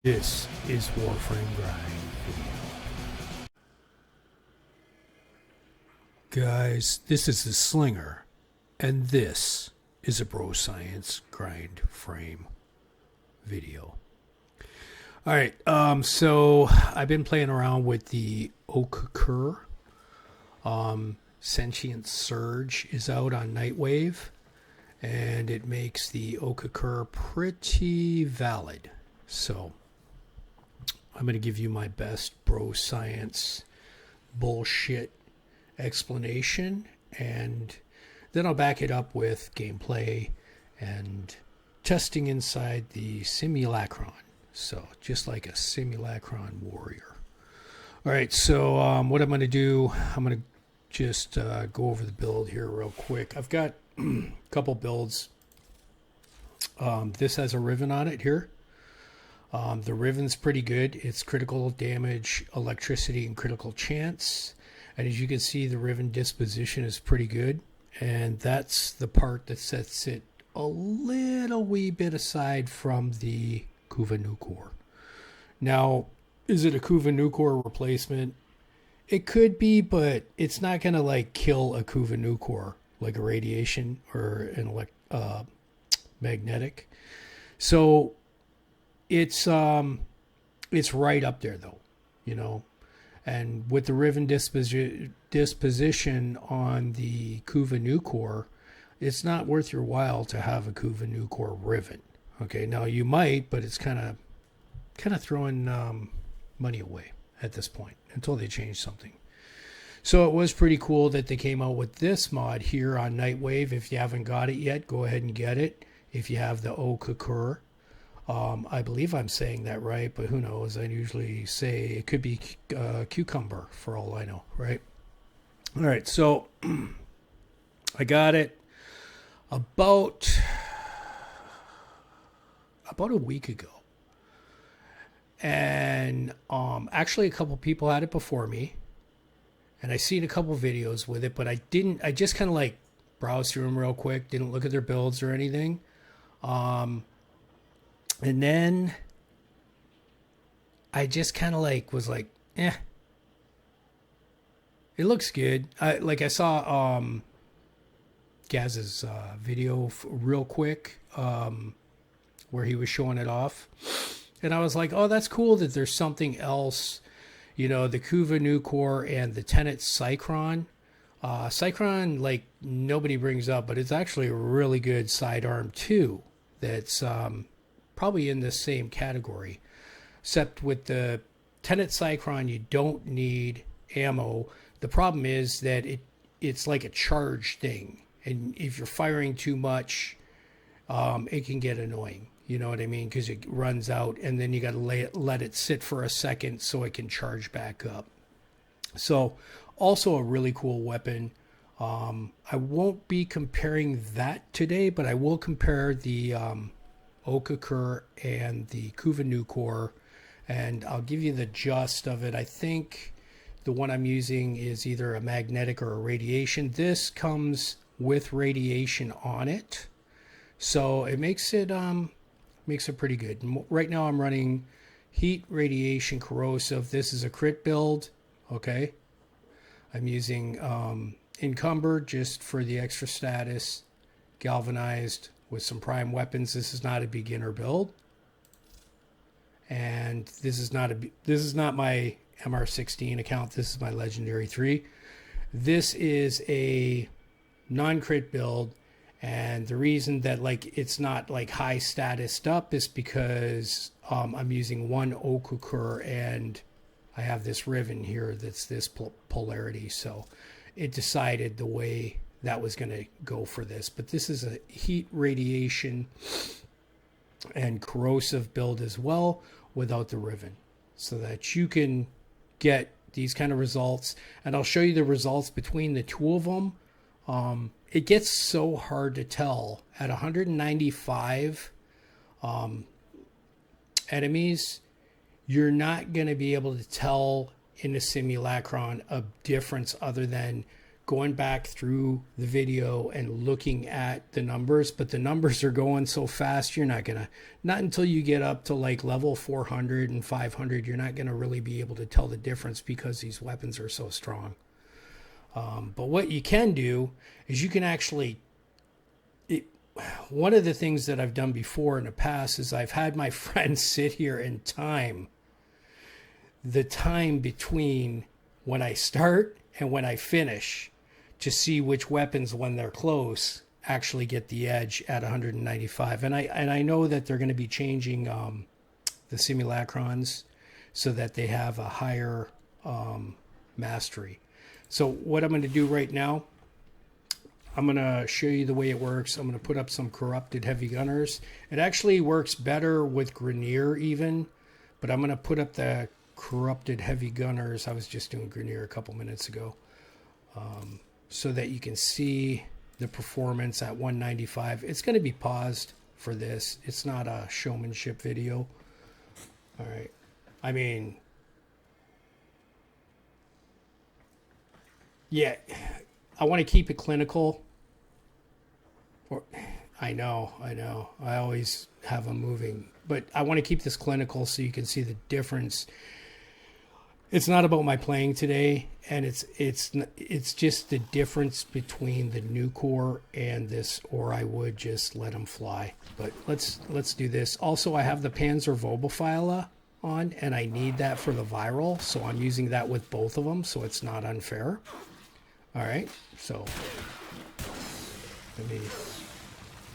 This is Warframe Grind Video. Guys, this is the Slinger, and this is a Bro Science Grind Frame video. Alright, so I've been playing around with the Ocucor. Sentient Surge is out on Nightwave, and it makes the Ocucor pretty valid. So I'm going to give you my best bro science bullshit explanation, and then I'll back it up with gameplay and testing inside the Simulacrum. So just like a Simulacrum warrior. All right, so what I'm going to do, I'm going to just go over the build here real quick. I've got a couple builds. This has a Riven on it here. The Riven's pretty good. It's critical damage, electricity, and critical chance. And as you can see, the Riven disposition is pretty good. And that's the part that sets it a little wee bit aside from the Kuva Nukor. Now, is it a Kuva Nukor replacement? It could be, but it's not going to like kill a Kuva Nukor like a radiation or an magnetic. So it's right up there though, you know. And with the Riven disposition on the Kuva Nukor, it's not worth your while to have a Kuva Nukor Riven. Okay, now you might, but it's kind of throwing money away at this point until they change something. So it was pretty cool that they came out with this mod here on Nightwave. If you haven't got it yet, go ahead and get it. If you have the Ocucor. I believe I'm saying that right, but who knows? I usually say it could be cucumber for all I know, right? All right, so I got it about a week ago. And actually a couple people had it before me. And I seen a couple videos with it, but I just kind of like browsed through them real quick, didn't look at their builds or anything. And then I just kind of like was like, it looks good. I saw Gaz's video real quick where he was showing it off. And I was like, oh, that's cool that there's something else. You know, the Kuva Nukor and the Tenet Cycron. Cycron, like, nobody brings up, but it's actually a really good sidearm too. That's probably in the same category, except with the Tenet Cycron, you don't need ammo. The problem is that it's like a charge thing, and if you're firing too much, it can get annoying. You know what I mean? Because it runs out, and then you got to let it sit for a second so it can charge back up. So, also a really cool weapon. I won't be comparing that today, but I will compare the Ocucor and the Kuva Nukor, and I'll give you the gist of it. I think the one I'm using is either a magnetic or a radiation. This comes with radiation on it, so it makes it pretty good. Right now I'm running heat, radiation, corrosive. This is a crit build. Okay, I'm using encumbered just for the extra status, galvanized with some prime weapons. This is not a beginner build, and this is not my MR16 account. This is my Legendary 3. This is a non-crit build, and the reason that like it's not like high status up is because I'm using one Ocucor and I have this Riven here that's this polarity, so it decided the way that was going to go for this. But this is a heat, radiation, and corrosive build as well without the Riven, so that you can get these kind of results. And I'll show you the results between the two of them. It gets so hard to tell. At 195 enemies, you're not going to be able to tell in a Simulacron a difference other than going back through the video and looking at the numbers, but the numbers are going so fast, you're not until you get up to like level 400 and 500, you're not gonna really be able to tell the difference because these weapons are so strong. But what you can do is you can actually, one of the things that I've done before in the past is I've had my friends sit here and time the time between when I start and when I finish to see which weapons, when they're close, actually get the edge at 195. And I know that they're going to be changing the simulacrons so that they have a higher mastery. So what I'm going to do right now, I'm going to show you the way it works. I'm going to put up some corrupted heavy gunners. It actually works better with Grenier even, but I'm going to put up the corrupted heavy gunners. I was just doing Grenier a couple minutes ago, so that you can see the performance at 195. It's going to be paused for this. It's not a showmanship video. All right. I mean, yeah, I want to keep it clinical. I know. I always have them moving, but I want to keep this clinical so you can see the difference. It's not about my playing today, and it's just the difference between the Nucor and this, or I would just let them fly. But let's do this. Also, I have the Panzer Vogelfile on, and I need that for the viral, so I'm using that with both of them, so it's not unfair. All right, so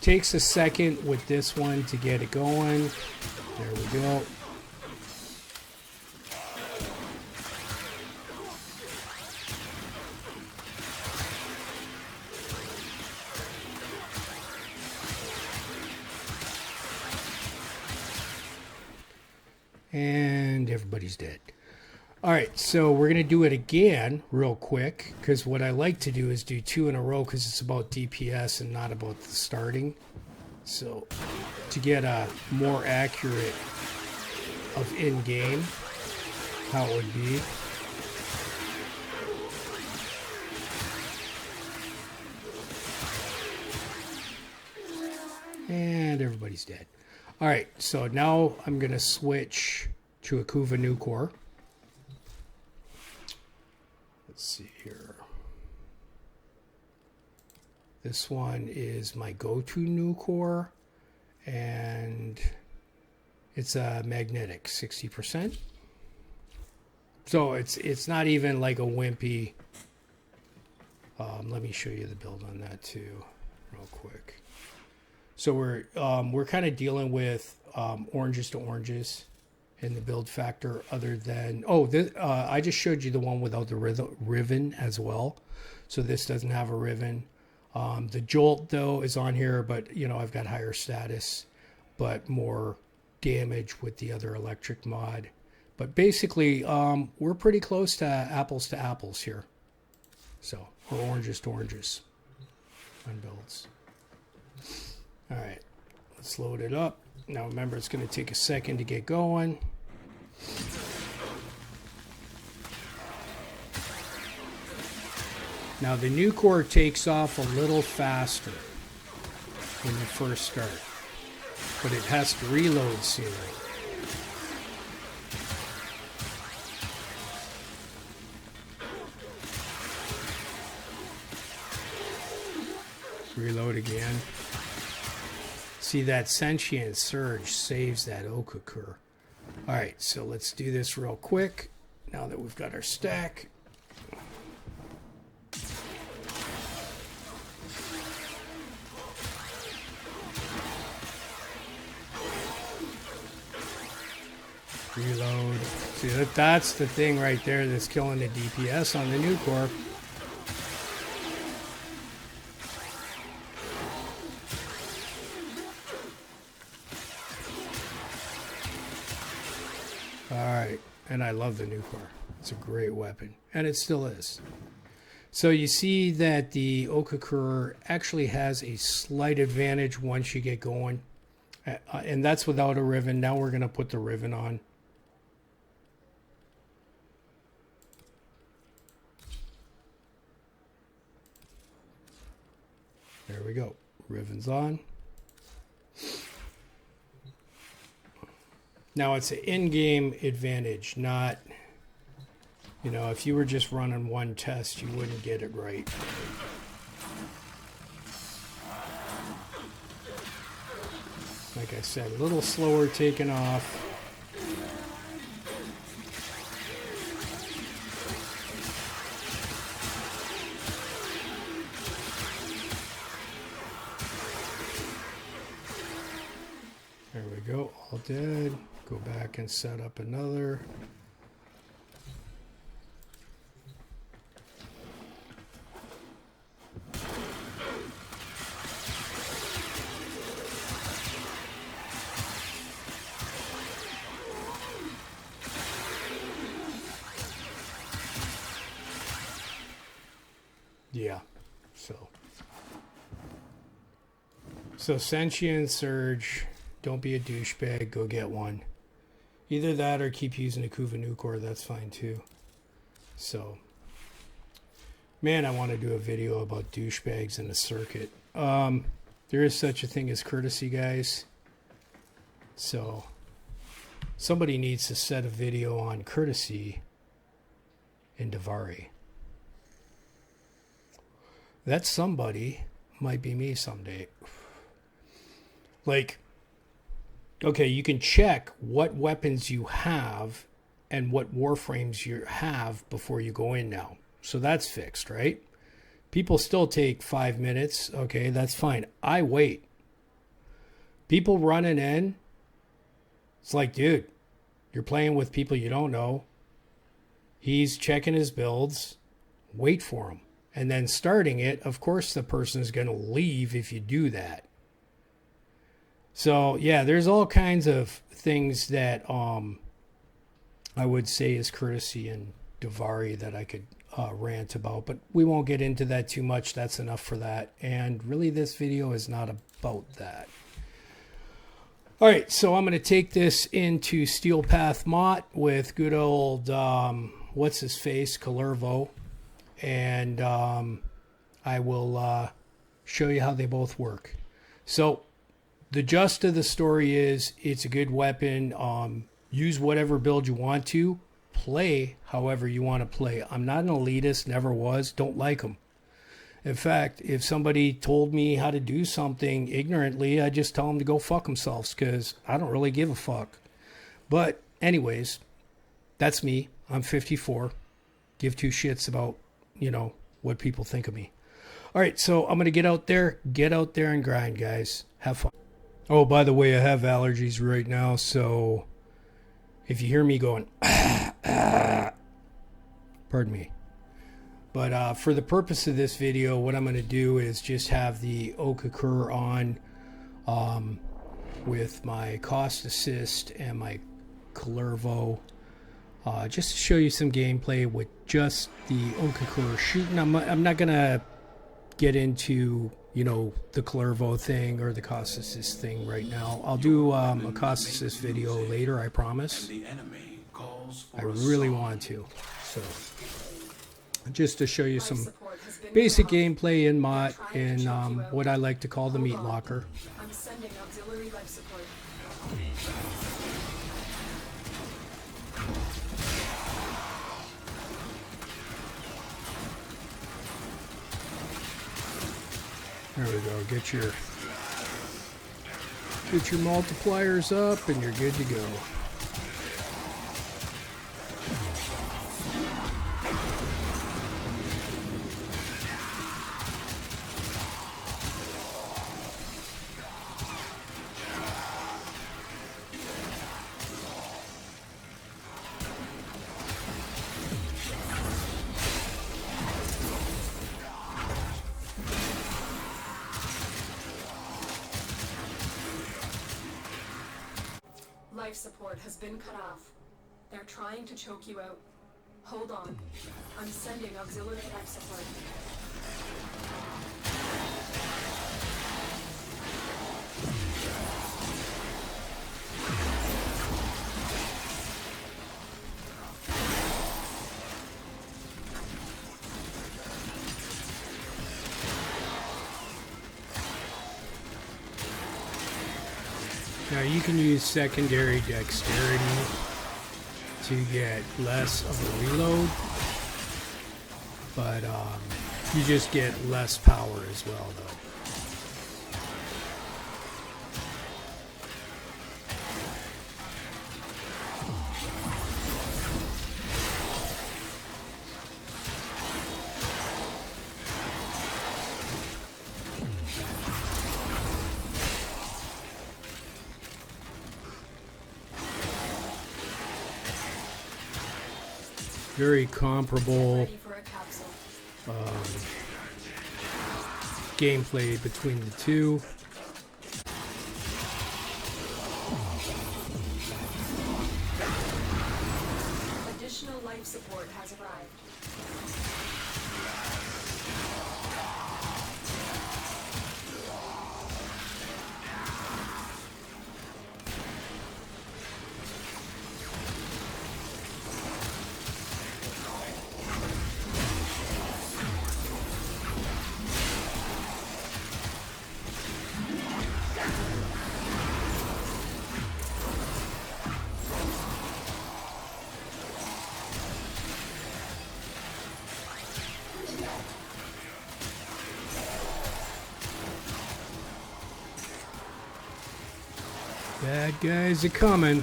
takes a second with this one to get it going. There we go. And everybody's dead. All right, so we're going to do it again real quick, because what I like to do is do 2 in a row because it's about DPS and not about the starting. So to get a more accurate of in-game, how it would be. And everybody's dead. All right, so now I'm going to switch to a Kuva Nukor. Let's see here. This one is my go-to Nucor, and it's a magnetic 60%. So it's not even like a wimpy. Let me show you the build on that too, real quick. So we're kind of dealing with oranges to oranges in the build factor, other than, I just showed you the one without the Riven as well. So this doesn't have a Riven. The Jolt though is on here, but I've got higher status, but more damage with the other electric mod. But basically, we're pretty close to apples here. So we're oranges to oranges on builds. All right, let's load it up. Now remember, it's going to take a second to get going. Now the Nucor takes off a little faster when you first start, but it has to reload sooner. Reload again. See, that sentient surge saves that Ocucor. All right, so let's do this real quick now that we've got our stack. Reload. See, that's the thing right there that's killing the DPS on the Nucor. Alright, and I love the Nucor. It's a great weapon, and it still is. So you see that the Ocucor actually has a slight advantage once you get going, and that's without a Riven. Now we're going to put the Riven on. There we go. Riven's on. Now it's an in-game advantage, not, you know, if you were just running one test, you wouldn't get it right. Like I said, a little slower taking off. There we go, all dead. Go back and set up another. Yeah, so Sentient Surge, don't be a douchebag, go get one. Either that or keep using a Kuva Nukor, that's fine too. So, man, I want to do a video about douchebags in the circuit. There is such a thing as courtesy, guys. So, somebody needs to set a video on courtesy in Davari. That somebody might be me someday. Like, okay, you can check what weapons you have and what warframes you have before you go in now. So that's fixed, right? People still take 5 minutes. Okay, that's fine. I wait. People running in, it's like, dude, you're playing with people you don't know. He's checking his builds. Wait for him. And then starting it, of course the person is going to leave if you do that. So, yeah, there's all kinds of things that I would say is courtesy in Davari that I could rant about. But we won't get into that too much. That's enough for that. And really, this video is not about that. All right, so I'm going to take this into Steel Path Mott with good old, what's-his-face, Calervo. And I will show you how they both work. So the gist of the story is it's a good weapon. Use whatever build you want to. Play however you want to play. I'm not an elitist, never was. Don't like them. In fact, if somebody told me how to do something ignorantly, I just tell them to go fuck themselves because I don't really give a fuck. But anyways, that's me. I'm 54. Give two shits about, you know, what people think of me. All right, so I'm going to get out there and grind, guys. Have fun. Oh, by the way, I have allergies right now, so if you hear me going, pardon me. But for the purpose of this video, what I'm going to do is just have the Ocucor on with my cost assist and my Calervo. Just to show you some gameplay with just the Ocucor shooting. I'm not gonna get into, you know, the Calervo thing or the cost assist thing right now. I'll do a cost assist video later, I promise. I really want to. So just to show you some basic gameplay in Mott and what I like to call the meat locker. I'm sending auxiliary life support. There we go. Get your multipliers up and you're good to go. Life support has been cut off. They're trying to choke you out. Hold on. I'm sending auxiliary life support. you can use secondary dexterity to get less of a reload, but you just get less power as well, though. Very comparable Ready for a capsule. gameplay between the two. Additional life support has arrived. Bad guys are coming.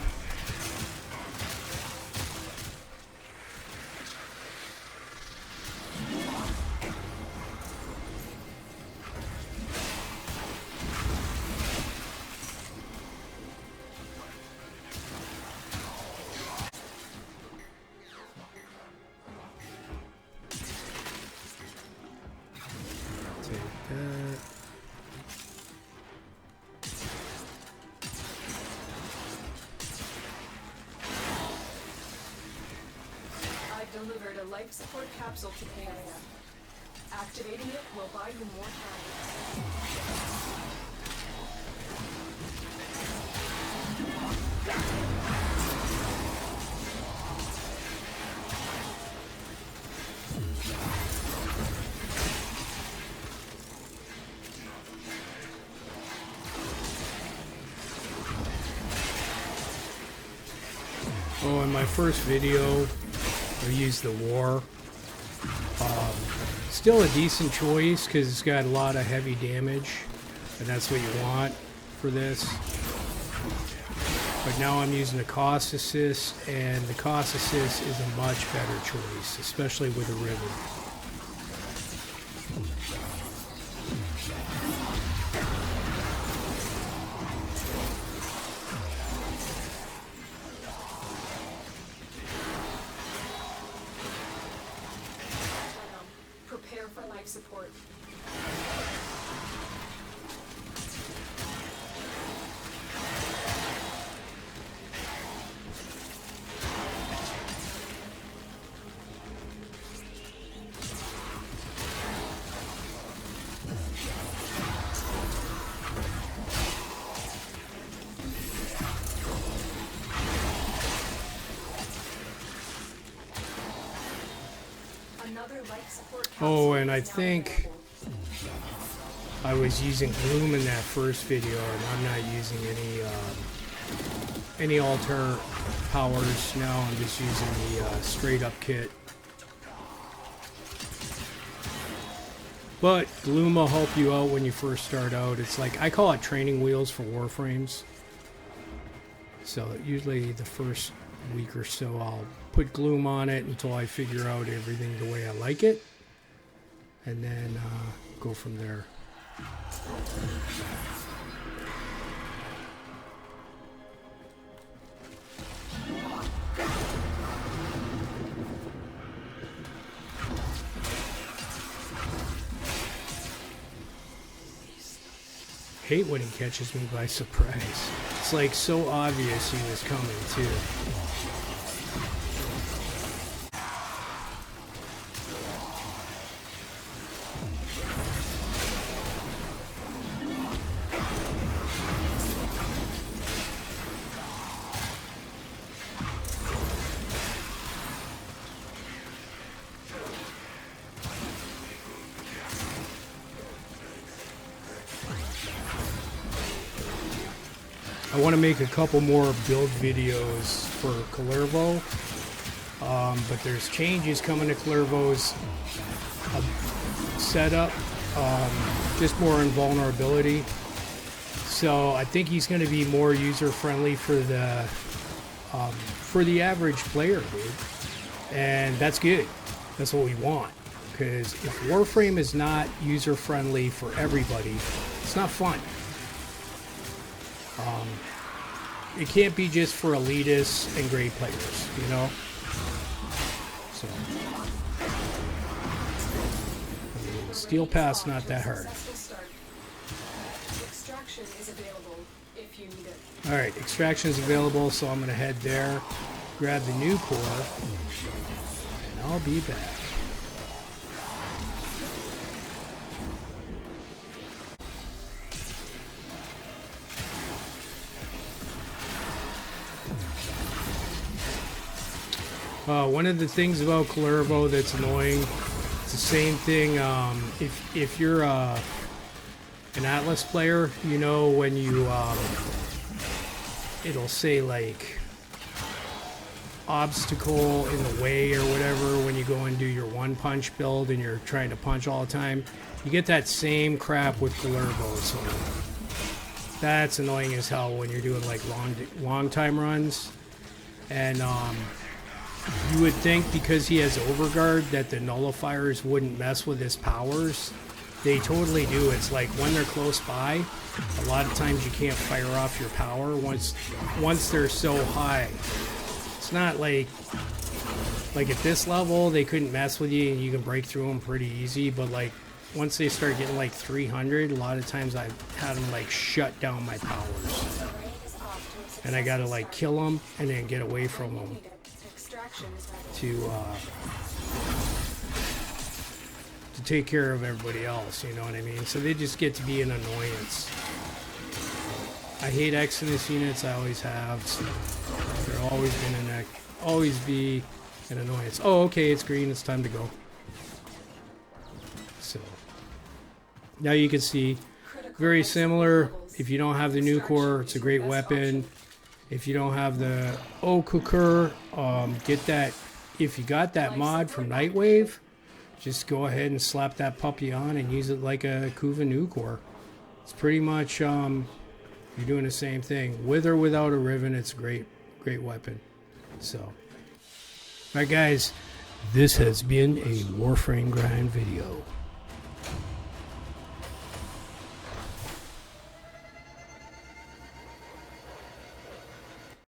Take that. I've delivered a life support capsule to the area. Activating it will buy you more time. Oh, in my first video, I used the War. Still a decent choice because it's got a lot of heavy damage, and that's what you want for this. But now I'm using the cost assist, and the cost assist is a much better choice, especially with the Riven. Prepare for life support. Another life support capsule. Oh, and I is now think available. I was using Gloom in that first video, and I'm not using any alter powers now. I'm just using the straight up kit. But Gloom will help you out when you first start out. It's like, I call it training wheels for Warframes. So usually the first week or so I'll put Gloom on it until I figure out everything the way I like it. And then go from there. Hate when he catches me by surprise. It's like so obvious he was coming too. I want to make a couple more build videos for Clervo, but there's changes coming to Clervo's setup, just more invulnerability. So I think he's going to be more user-friendly for the average player, dude. And that's good. That's what we want. Because if Warframe is not user-friendly for everybody, it's not fun. It can't be just for elitists and great players, you know? So, I mean, Steel Path's not that hard. Extraction is available if you need it. Alright, extraction is available, so I'm going to head there, grab the Nucor, and I'll be back. One of the things about Clervo that's annoying, it's the same thing, if you're an Atlas player, you know, when you, it'll say like obstacle in the way or whatever when you go and do your one punch build and you're trying to punch all the time. You get that same crap with Clervo, so that's annoying as hell when you're doing like long time runs. And you would think because he has Overguard that the nullifiers wouldn't mess with his powers. They totally do. It's like when they're close by, a lot of times you can't fire off your power once they're so high. It's not like at this level they couldn't mess with you and you can break through them pretty easy, but like once they start getting like 300, a lot of times I've had them like shut down my powers. And I gotta like kill them and then get away from them to take care of everybody else, you know what I mean? So they just get to be an annoyance. I hate Exodus units, I always have. So they're always be an annoyance. Oh, okay, it's green, it's time to go. So now you can see, very similar. If you don't have the Nucor, it's a great weapon. If you don't have the Ocucor, get that. If you got that mod from Nightwave, just go ahead and slap that puppy on and use it like a Kuva Nukor. It's pretty much, you're doing the same thing. With or without a Riven, it's a great weapon. So, alright guys, this has been a Warframe Grind video.